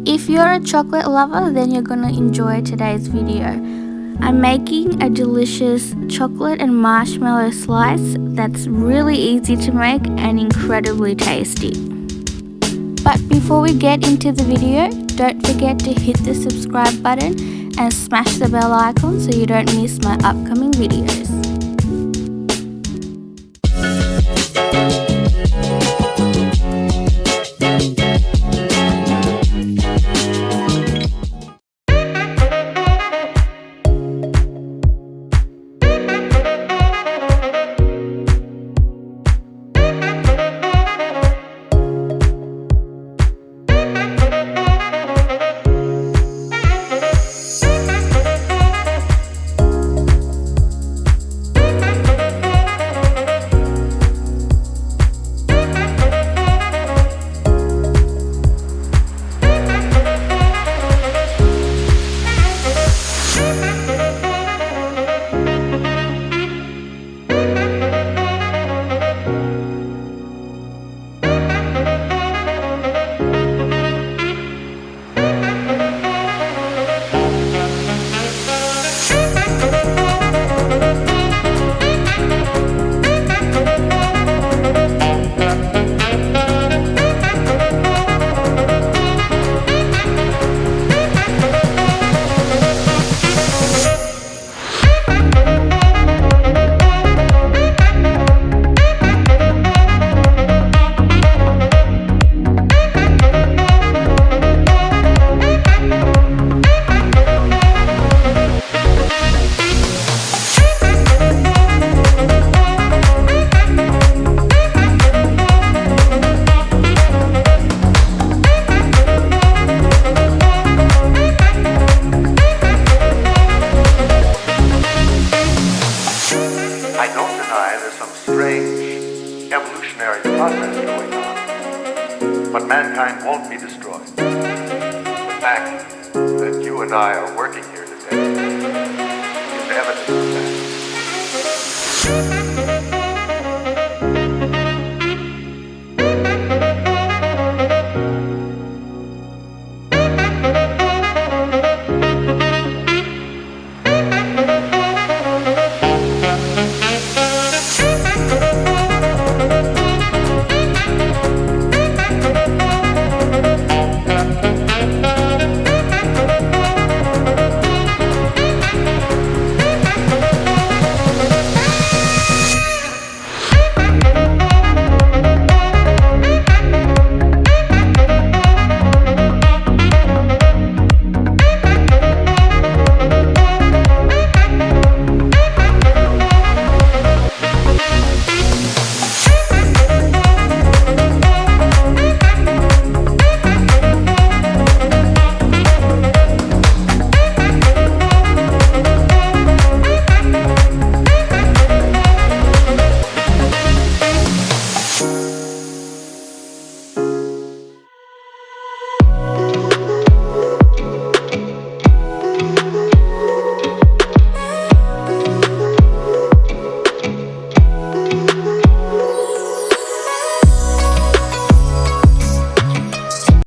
If you're a chocolate lover, then you're gonna enjoy today's video. I'm making a delicious chocolate and marshmallow slice that's really easy to make and incredibly tasty. But before we get into the video, don't forget to hit the subscribe button and smash the bell icon so you don't miss my upcoming videos. I don't deny there's some strange evolutionary process going on, but mankind won't be destroyed. The fact that you and I are working